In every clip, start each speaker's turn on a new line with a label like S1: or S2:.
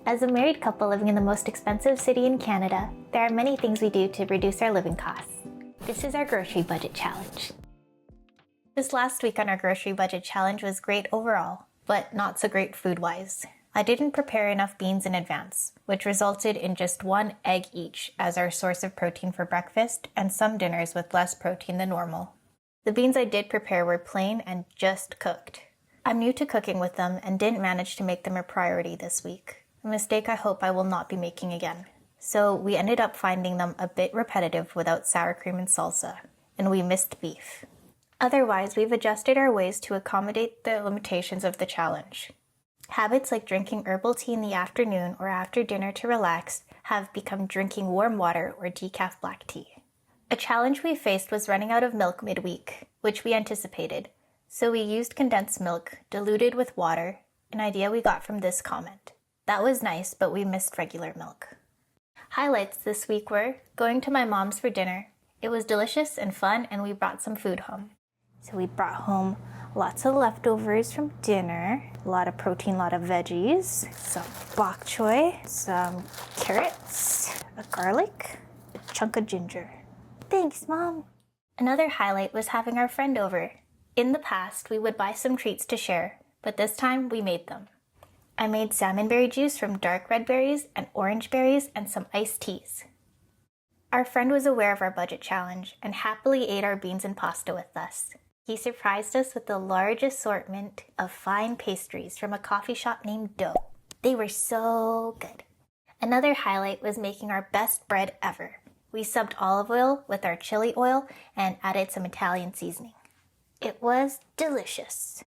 S1: As a married couple living in the most expensive city in Canada, there are many things we do to reduce our living costs. This is our grocery budget challenge. This last week on our grocery budget challenge was great overall, but not so great food-wise. I didn't prepare enough beans in advance, which resulted in just 1 egg each as our source of protein for breakfast and some dinners with less protein than normal. The beans I did prepare were plain and just cooked. I'm new to cooking with them and didn't manage to make them a priority this week. A mistake I hope I will not be making again. So we ended up finding them a bit repetitive without sour cream and salsa, and we missed beef. Otherwise, we've adjusted our ways to accommodate the limitations of the challenge. Habits like drinking herbal tea in the afternoon or after dinner to relax have become drinking warm water or decaf black tea. A challenge we faced was running out of milk midweek, which we anticipated, so we used condensed milk diluted with water, an idea we got from this comment. That was nice, but we missed regular milk. Highlights this week were going to my mom's for dinner. It was delicious and fun, and we brought some food home. So we brought home lots of leftovers from dinner, a lot of protein, a lot of veggies, some bok choy, some carrots, a garlic, a chunk of ginger. Thanks, Mom. Another highlight was having our friend over. In the past, we would buy some treats to share, but this time we made them. I made salmonberry juice from dark red berries and orange berries and some iced teas. Our friend was aware of our budget challenge and happily ate our beans and pasta with us. He surprised us with a large assortment of fine pastries from a coffee shop named Dough. They were so good. Another highlight was making our best bread ever. We subbed olive oil with our chili oil and added some Italian seasoning. It was delicious.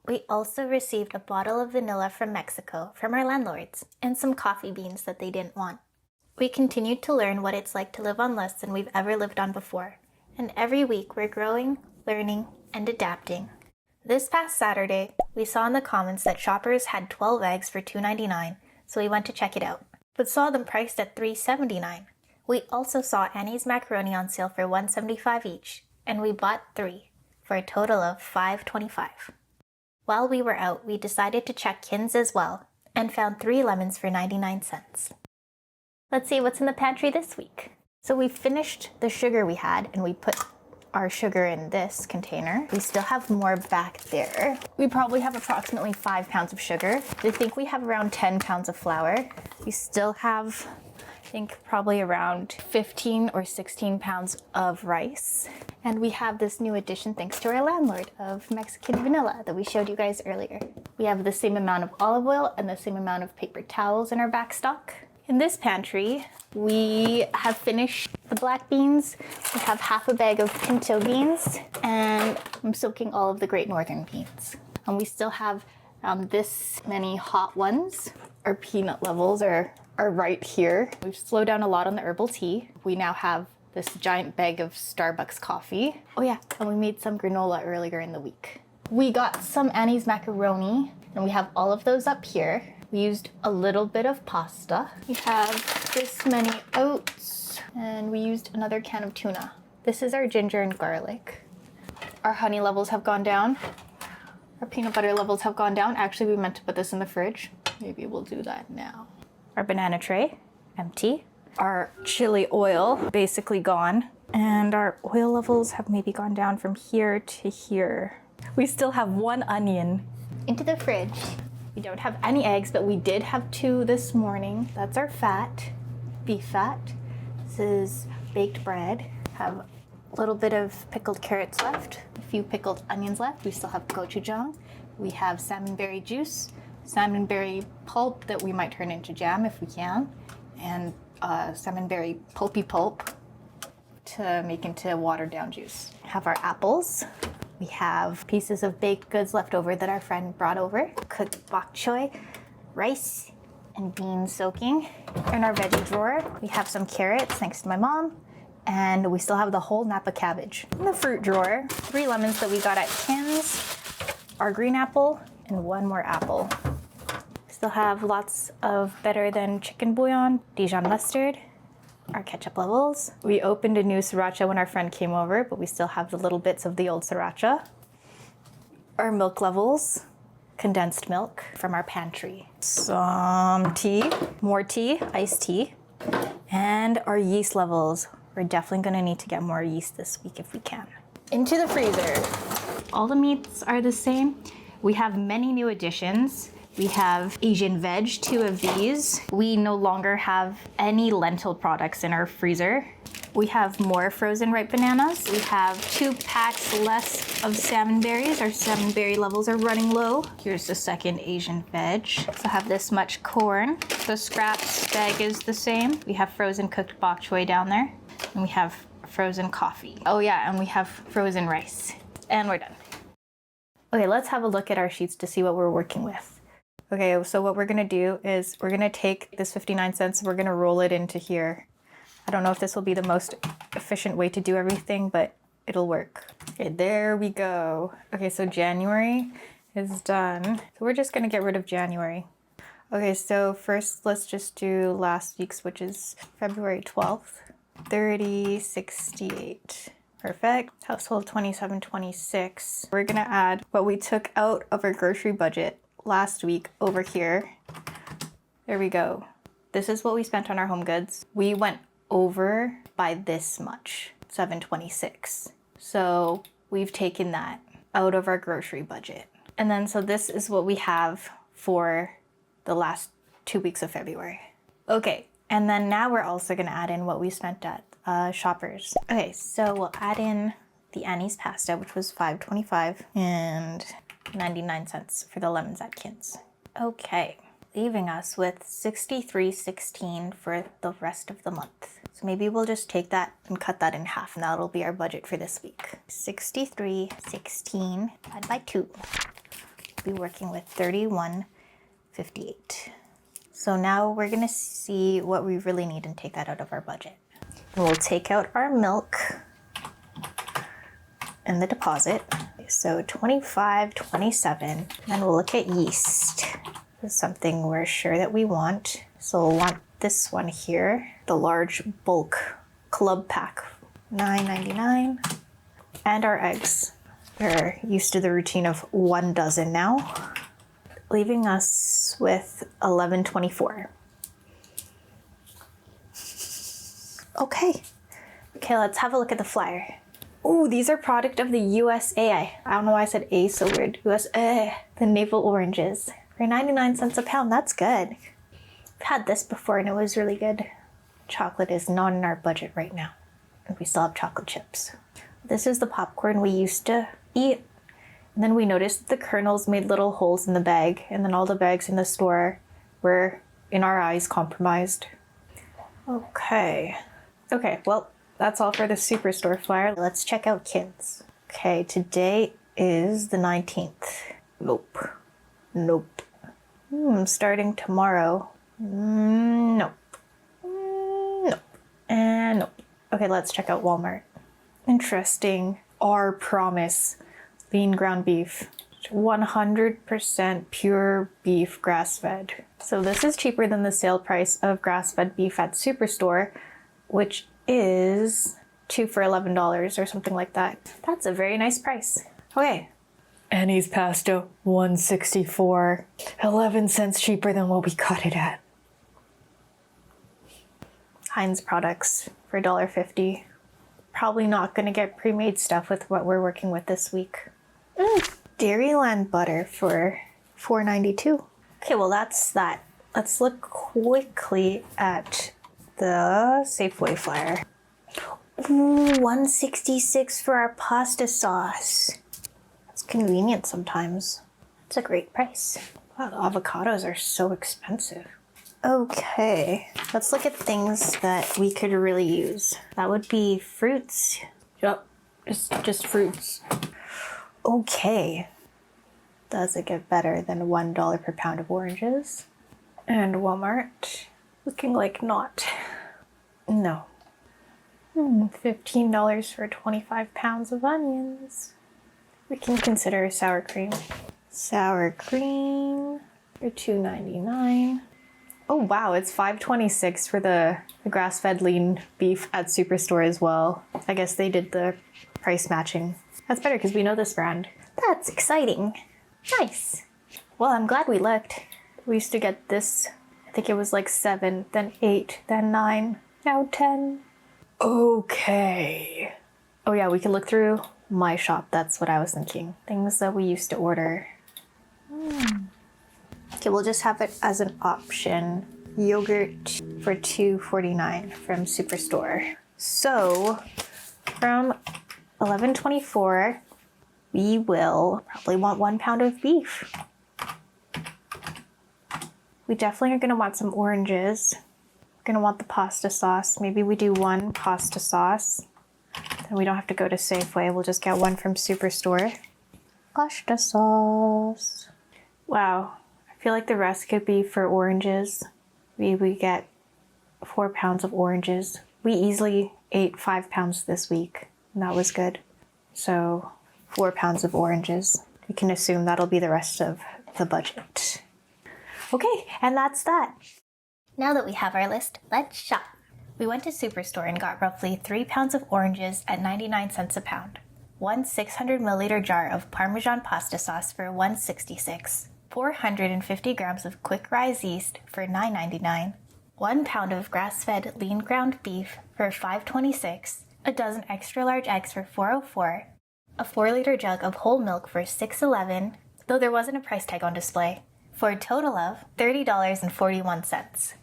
S1: We also received a bottle of vanilla from Mexico from our landlords and some coffee beans that they didn't want. We continued to learn what it's like to live on less than we've ever lived on before. And every week we're growing, learning, and adapting. This past Saturday, we saw in the comments that Shoppers had 12 eggs for $2.99, so we went to check it out, but saw them priced at $3.79. We also saw Annie's macaroni on sale for $1.75 each, and we bought 3 for a total of $5.25. While we were out, we decided to check Kin's as well, and found 3 lemons for 99 cents. Let's see what's in the pantry this week. So we finished the sugar we had, and we put our sugar in this container. We still have more back there. We probably have approximately 5 pounds of sugar. I think we have around 10 pounds of flour. We still have, I think, probably around 15 or 16 pounds of rice. And we have this new addition thanks to our landlord of Mexican vanilla that we showed you guys earlier. We have the same amount of olive oil and the same amount of paper towels in our back stock. In this pantry, we have finished the black beans. We have half a bag of pinto beans, and I'm soaking all of the Great Northern beans. And we still have this many hot ones. Our peanut levels are right here. We've slowed down a lot on the herbal tea. We now have this giant bag of Starbucks coffee. Oh yeah, and we made some granola earlier in the week. We got some Annie's macaroni, and we have all of those up here. We used a little bit of pasta. We have this many oats, and we used another can of tuna. This is our ginger and garlic. Our honey levels have gone down. Our peanut butter levels have gone down. Actually, we meant to put this in the fridge. Maybe we'll do that now. Our banana tray, empty. Our chili oil, basically gone. And our oil levels have maybe gone down from here to here. We still have 1 onion. Into the fridge. We don't have any eggs, but we did have 2 this morning. That's our fat, beef fat. This is baked bread. Have a little bit of pickled carrots left, a few pickled onions left. We still have gochujang. We have salmonberry juice, salmonberry pulp that we might turn into jam if we can, and salmonberry pulpy pulp to make into watered down juice. Have our apples. We have pieces of baked goods left over that our friend brought over. Cooked bok choy, rice, and beans soaking. In our veggie drawer, we have some carrots, thanks to my mom, and we still have the whole Napa cabbage. In the fruit drawer, 3 lemons that we got at Kin's, our green apple, and 1 more apple. Still have lots of better than chicken bouillon, Dijon mustard, our ketchup levels. We opened a new sriracha when our friend came over, but we still have the little bits of the old sriracha. Our milk levels, condensed milk from our pantry, some tea, more tea, iced tea, and our yeast levels. We're definitely gonna need to get more yeast this week if we can. Into the freezer. All the meats are the same. We have many new additions. We have Asian veg, 2 of these. We no longer have any lentil products in our freezer. We have more frozen ripe bananas. We have 2 packs less of salmon berries. Our salmon berry levels are running low. Here's the second Asian veg. So I have this much corn. The scraps bag is the same. We have frozen cooked bok choy down there. And we have frozen coffee. Oh yeah, and we have frozen rice. And we're done. Okay, let's have a look at our sheets to see what we're working with. Okay, so what we're gonna do is we're gonna take this 59 cents, we're gonna roll it into here. I don't know if this will be the most efficient way to do everything, but it'll work. Okay, there we go. Okay, so January is done. So we're just gonna get rid of January. Okay, so first let's just do last week's, which is February 12th. 30.68. Perfect. Household 27.26. We're gonna add what we took out of our grocery budget last week over here. There we go. This is what we spent on our home goods. We went over by this much, 7.26. So we've taken that out of our grocery budget. And then so this is what we have for the last 2 weeks of February. Okay, and then now we're also gonna add in what we spent at Shoppers. Okay, so we'll add in the Annie's pasta, which was $5.25, and 99 cents for the lemons at Kin's. Okay, leaving us with 63.16 for the rest of the month. So maybe we'll just take that and cut that in half, and that'll be our budget for this week. 63.16 divided by 2. We'll be working with 31.58. So now we're gonna see what we really need and take that out of our budget. And we'll take out our milk and the deposit. So 25.27. Then we'll look at yeast. This is something we're sure that we want. So we'll want this one here, the large bulk club pack, $9.99. And our eggs. We're used to the routine of 1 dozen now, leaving us with 11.24. Okay, let's have a look at the flyer. Oh, these are product of the USA. I don't know why I said A so weird. USA. The navel oranges. For 99 cents a pound, that's good. I've had this before and it was really good. Chocolate is not in our budget right now. And we still have chocolate chips. This is the popcorn we used to eat. And then we noticed that the kernels made little holes in the bag. And then all the bags in the store were, in our eyes, compromised. Okay, well, that's all for the Superstore flyer. Let's check out Kin's. Okay, today is the 19th. Nope. Starting tomorrow. Nope. And nope. Okay, let's check out Walmart. Interesting. Our Promise lean ground beef. 100% pure beef grass-fed. So this is cheaper than the sale price of grass-fed beef at Superstore, which is 2 for $11 or something like that. That's a very nice price. Okay. Annie's pasta, $1.64. 11 cents cheaper than what we got it at. Heinz products for $1.50. Probably not gonna get pre-made stuff with what we're working with this week. Dairyland butter for $4.92. Okay, well that's that. Let's look quickly at the Safeway flyer. Ooh, $1.66 for our pasta sauce. It's convenient sometimes. It's a great price. Wow, the avocados are so expensive. Okay, let's look at things that we could really use. That would be fruits. Yep, just fruits. Okay. Does it get better than $1 per pound of oranges? And Walmart, looking like not. No. $15 for 25 pounds of onions. We can consider sour cream. Sour cream for $2.99. Oh wow, it's $5.26 for the grass-fed lean beef at Superstore as well. I guess they did the price matching. That's better because we know this brand. That's exciting. Nice. Well, I'm glad we looked. We used to get this, I think it was like 7, then 8, then 9, now 10. Okay. Oh yeah, we can look through my shop. That's what I was thinking. Things that we used to order. Okay, we'll just have it as an option. Yogurt for $2.49 from Superstore. So from 11.24, we will probably want 1 pound of beef. We definitely are gonna want some oranges. We're gonna want the pasta sauce. Maybe we do 1 pasta sauce. Then we don't have to go to Safeway. We'll just get 1 from Superstore. Pasta sauce. Wow, I feel like the rest could be for oranges. We get 4 pounds of oranges. We easily ate 5 pounds this week, and that was good. So 4 pounds of oranges. We can assume that'll be the rest of the budget. Okay, and that's that. Now that we have our list, let's shop. We went to Superstore and got roughly 3 pounds of oranges at 99 cents a pound. 1 600 milliliter jar of Parmesan pasta sauce for $1.66. 450 grams of quick rise yeast for $9.99. 1 pound of grass-fed lean ground beef for $5.26. A dozen extra large eggs for $4.04. A 4-liter jug of whole milk for $6.11, though there wasn't a price tag on display, for a total of $30.41.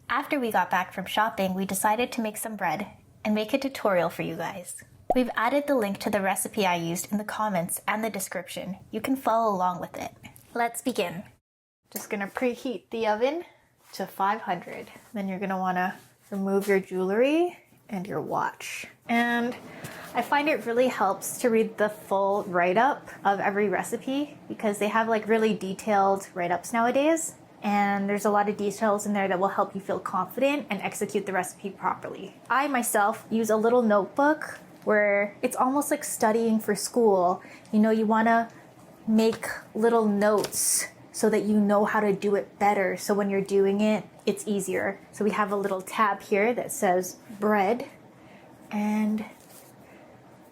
S1: After we got back from shopping, we decided to make some bread and make a tutorial for you guys. We've added the link to the recipe I used in the comments and the description. You can follow along with it. Let's begin. Just gonna preheat the oven to 500. Then you're gonna wanna remove your jewelry and your watch. And I find it really helps to read the full write-up of every recipe because they have like really detailed write-ups nowadays. And there's a lot of details in there that will help you feel confident and execute the recipe properly. I myself use a little notebook where it's almost like studying for school. You know, you wanna make little notes so that you know how to do it better. So when you're doing it, it's easier. So we have a little tab here that says bread, and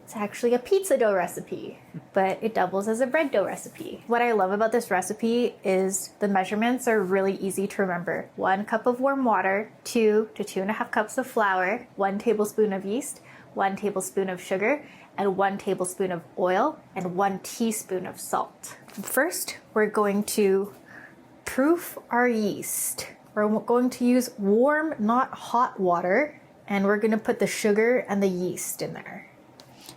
S1: it's actually a pizza dough recipe, but it doubles as a bread dough recipe. What I love about this recipe is the measurements are really easy to remember. 1 cup of warm water, 2 to 2.5 cups of flour, 1 tablespoon of yeast, 1 tablespoon of sugar, and 1 tablespoon of oil, and 1 teaspoon of salt. First, we're going to proof our yeast. We're going to use warm, not hot water, and we're gonna put the sugar and the yeast in there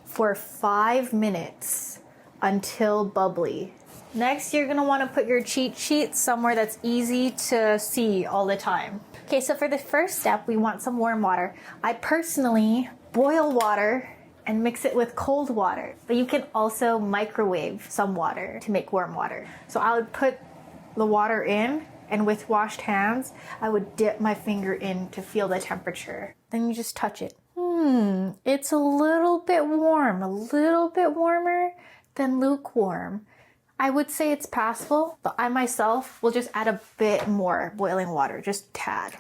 S1: for 5 minutes until bubbly. Next, you're gonna wanna put your cheat sheet somewhere that's easy to see all the time. Okay, so for the first step, we want some warm water. I personally boil water and mix it with cold water, but you can also microwave some water to make warm water. So I would put the water in, and with washed hands, I would dip my finger in to feel the temperature. Then you just touch it. It's a little bit warm, a little bit warmer than lukewarm. I would say it's passable, but I myself will just add a bit more boiling water, just a tad.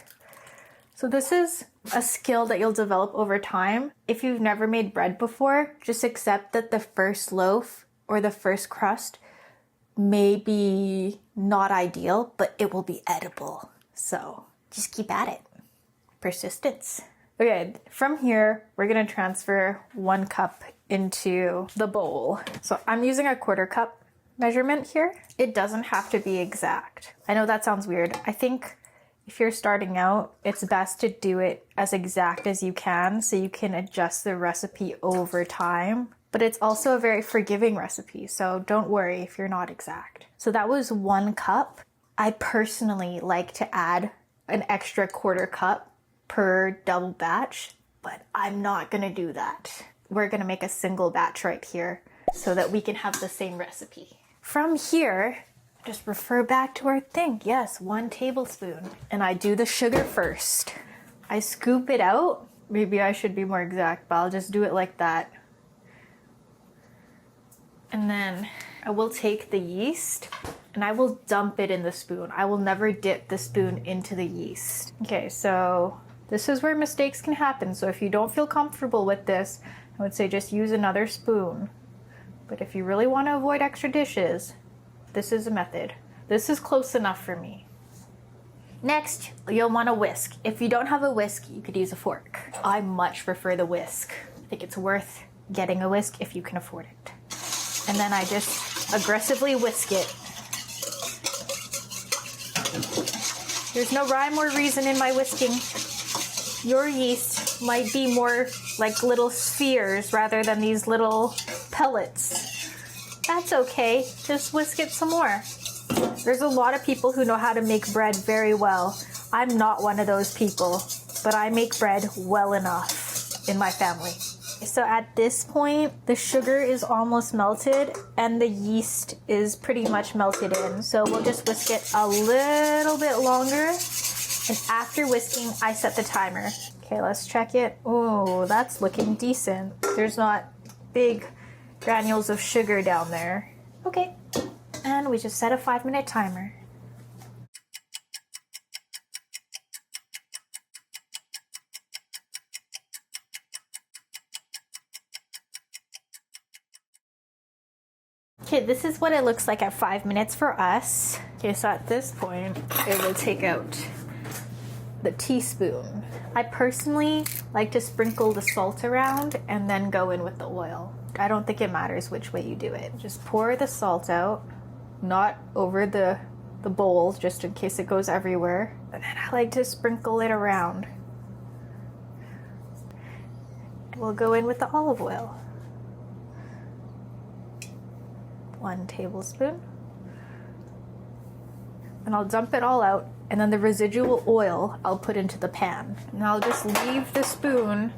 S1: So this is a skill that you'll develop over time. If you've never made bread before, just accept that the first loaf or the first crust may be not ideal, but it will be edible. So just keep at it. Persistence. Okay, from here, we're gonna transfer 1 cup into the bowl. So I'm using a 1/4 cup measurement here. It doesn't have to be exact. I know that sounds weird. I think if you're starting out, it's best to do it as exact as you can so you can adjust the recipe over time. But it's also a very forgiving recipe, so don't worry if you're not exact. So that was 1 cup. I personally like to add an extra 1/4 cup per double batch, but I'm not gonna do that. We're gonna make a single batch right here so that we can have the same recipe. From here, just refer back to our thing. Yes, 1 tablespoon. And I do the sugar first. I scoop it out. Maybe I should be more exact, but I'll just do it like that. And then I will take the yeast and I will dump it in the spoon. I will never dip the spoon into the yeast. Okay, so this is where mistakes can happen. So if you don't feel comfortable with this, I would say just use another spoon. But if you really want to avoid extra dishes, This is a method. This is close enough for me. Next, you'll want a whisk. If you don't have a whisk, you could use a fork. I much prefer the whisk. I think it's worth getting a whisk if you can afford it. And then I just aggressively whisk it. There's no rhyme or reason in my whisking. Your yeast might be more like little spheres rather than these little pellets. That's okay, just whisk it some more. There's a lot of people who know how to make bread very well. I'm not one of those people, but I make bread well enough in my family. So at this point, the sugar is almost melted and the yeast is pretty much melted in. So we'll just whisk it a little bit longer. And after whisking, I set the timer. Okay, let's check it. Oh, that's looking decent. There's not big granules of sugar down there. Okay, and we just set a 5-minute timer. Okay, this is what it looks like at 5 minutes for us. Okay, so at this point, it will take out the teaspoon. I personally like to sprinkle the salt around and then go in with the oil. I don't think it matters which way you do it. Just pour the salt out, not over the bowl, just in case it goes everywhere. And then I like to sprinkle it around. We'll go in with the olive oil. 1 tablespoon. And I'll dump it all out, and then the residual oil I'll put into the pan. And I'll just leave the spoon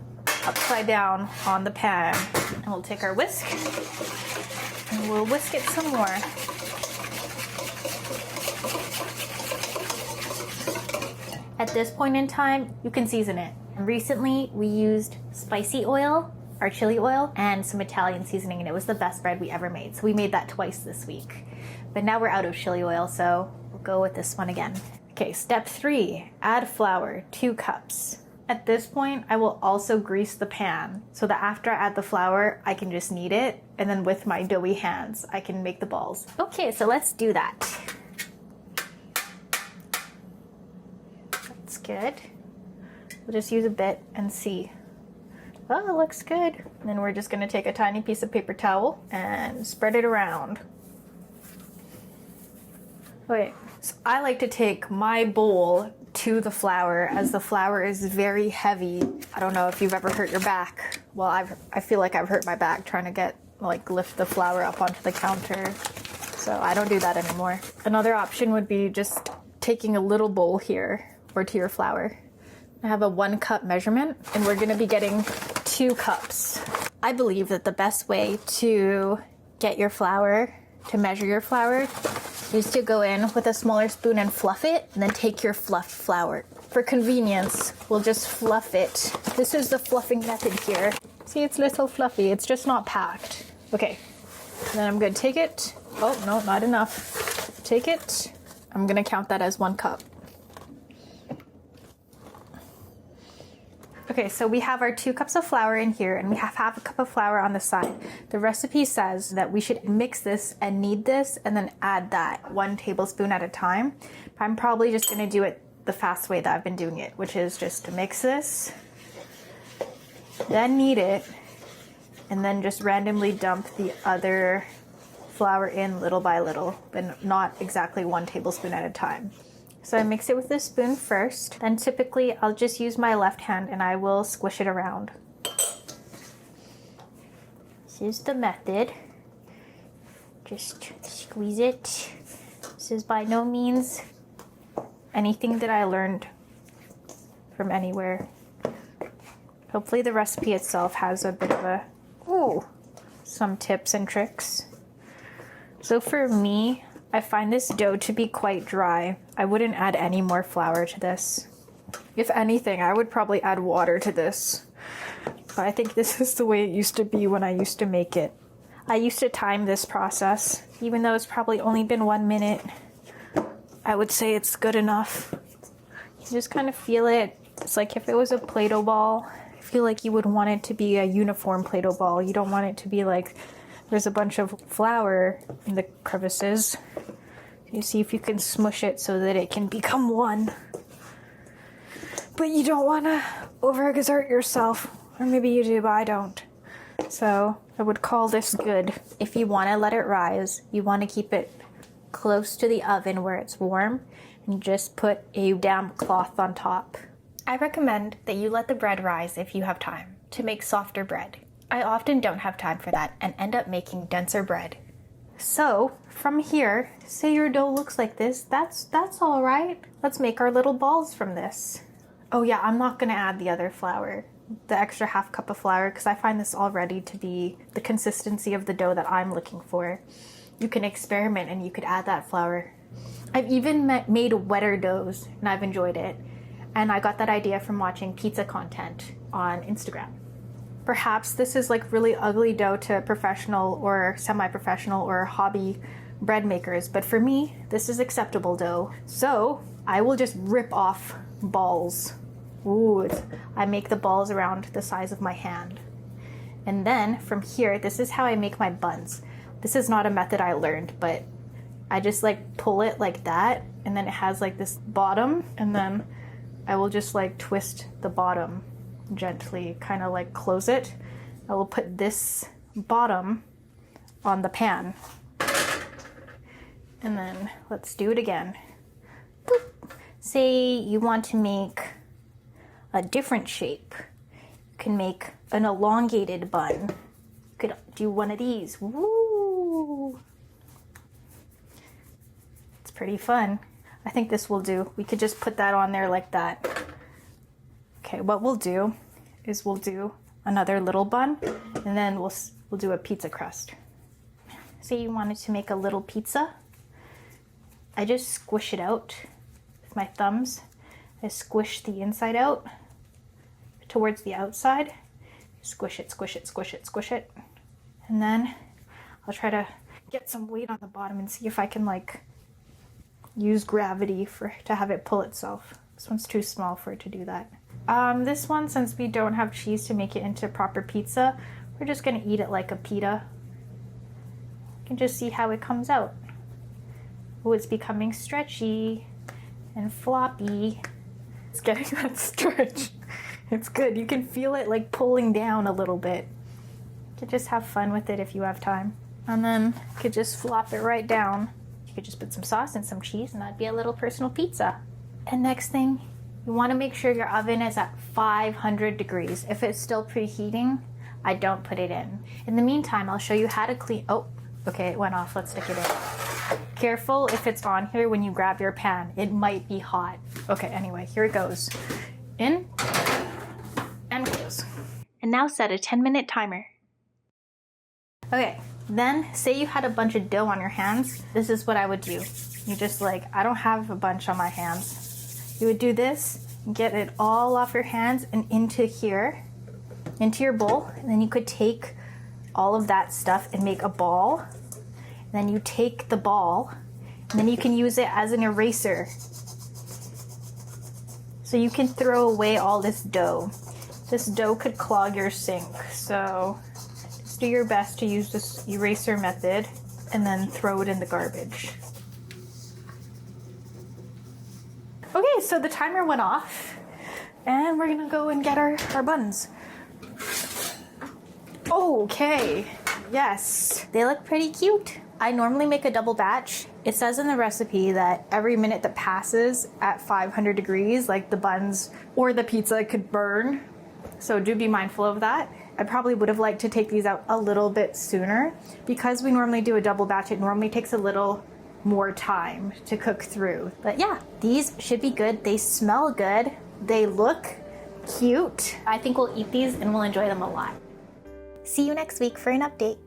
S1: upside down on the pan. And we'll take our whisk and we'll whisk it some more. At this point in time, you can season it. And recently we used spicy oil, our chili oil, and some Italian seasoning, and it was the best bread we ever made. So we made that twice this week. But now we're out of chili oil, so we'll go with this one again. Okay, step 3, add flour, 2 cups. At this point, I will also grease the pan so that after I add the flour, I can just knead it, and then with my doughy hands, I can make the balls. Okay, so let's do that. That's good. We'll just use a bit and see. Oh, it looks good. And then we're just gonna take a tiny piece of paper towel and spread it around. Okay, so I like to take my bowl to the flour, as the flour is very heavy. I don't know if you've ever hurt your back. Well, I feel like I've hurt my back trying to lift the flour up onto the counter. So I don't do that anymore. Another option would be just taking a little bowl here or to your flour. I have a 1 cup measurement, and we're gonna be getting 2 cups. I believe that the best way to get your flour, to measure your flour, is to go in with a smaller spoon and fluff it, and then take your fluffed flour. For convenience, we'll just fluff it. This is the fluffing method here. See, it's a little fluffy, it's just not packed. Okay, and then I'm gonna take it. Oh, no, not enough. Take it. I'm gonna count that as 1 cup. Okay, so we have our 2 cups of flour in here, and we have half a cup of flour on the side. The recipe says that we should mix this and knead this and then add that 1 tablespoon at a time. I'm probably just gonna do it the fast way that I've been doing it, which is just to mix this, then knead it, and then just randomly dump the other flour in little by little, but not exactly 1 tablespoon at a time. So I mix it with this spoon first, then typically I'll just use my left hand and I will squish it around. This is the method. Just squeeze it. This is by no means anything that I learned from anywhere. Hopefully the recipe itself has a bit of some tips and tricks. So for me, I find this dough to be quite dry. I wouldn't add any more flour to this. If anything, I would probably add water to this. But I think this is the way it used to be when I used to make it. I used to time this process. Even though it's probably only been 1 minute, I would say it's good enough. You just kind of feel it. It's like if it was a Play-Doh ball, I feel like you would want it to be a uniform Play-Doh ball. You don't want it to be like
S2: there's a bunch of flour in the crevices. You see if you can smush it so that it can become one. But you don't want to overexert yourself. Or maybe you do, but I don't. So I would call this good. If you want to let it rise, you want to keep it close to the oven where it's warm and just put a damp cloth on top. I recommend that you let the bread rise if you have time to make softer bread. I often don't have time for that and end up making denser bread. So from here, say your dough looks like this, that's all right. Let's make our little balls from this. Oh yeah, I'm not gonna add the other flour, the extra half cup of flour, because I find this already to be the consistency of the dough that I'm looking for. You can experiment and you could add that flour. I've even made wetter doughs and I've enjoyed it. And I got that idea from watching pizza content on Instagram. Perhaps this is like really ugly dough to professional or semi-professional or hobby bread makers, but for me, this is acceptable dough. So I will just rip off balls. Ooh, I make the balls around the size of my hand. And then from here, this is how I make my buns. This is not a method I learned, but I just like pull it like that, and then it has like this bottom, and then I will just like twist the bottom gently, kind of like close it. I will put this bottom on the pan. And then let's do it again. Boop. Say you want to make a different shape. You can make an elongated bun. You could do one of these. Woo! It's pretty fun. I think this will do. We could just put that on there like that. Okay, what we'll do is we'll do another little bun, and then we'll do a pizza crust. Say you wanted to make a little pizza. I just squish it out with my thumbs. I squish the inside out towards the outside. Squish it, squish it, squish it, squish it. And then I'll try to get some weight on the bottom and see if I can like use gravity to have it pull itself. This one's too small for it to do that. This one, since we don't have cheese to make it into proper pizza, we're just gonna eat it like a pita. You can just see how it comes out. Oh, it's becoming stretchy and floppy. It's getting that stretch. It's good. You can feel it like pulling down a little bit. You could just have fun with it if you have time. And then you could just flop it right down. You could just put some sauce and some cheese and that'd be a little personal pizza. And next thing, you want to make sure your oven is at 500 degrees. If it's still preheating, I don't put it in. In the meantime, I'll show you how to clean. Oh, okay, it went off. Let's stick it in. Careful if it's on here when you grab your pan. It might be hot. Okay, anyway, here it goes. In and close. And now set a 10-minute timer. Okay, then say you had a bunch of dough on your hands. This is what I would do. You just like, I don't have a bunch on my hands. You would do this, get it all off your hands and into here, into your bowl. And then you could take all of that stuff and make a ball. And then you take the ball and then you can use it as an eraser. So you can throw away all this dough. This dough could clog your sink. So just do your best to use this eraser method and then throw it in the garbage. Okay, so the timer went off and we're gonna go and get our buns. Okay, yes, they look pretty cute. I normally make a double batch. It says in the recipe that every minute that passes at 500 degrees, like the buns or the pizza could burn. So do be mindful of that. I probably would have liked to take these out a little bit sooner. Because we normally do a double batch, it normally takes a little more time to cook through. But yeah, these should be good. They smell good. They look cute. I think we'll eat these and we'll enjoy them a lot. See you next week for an update.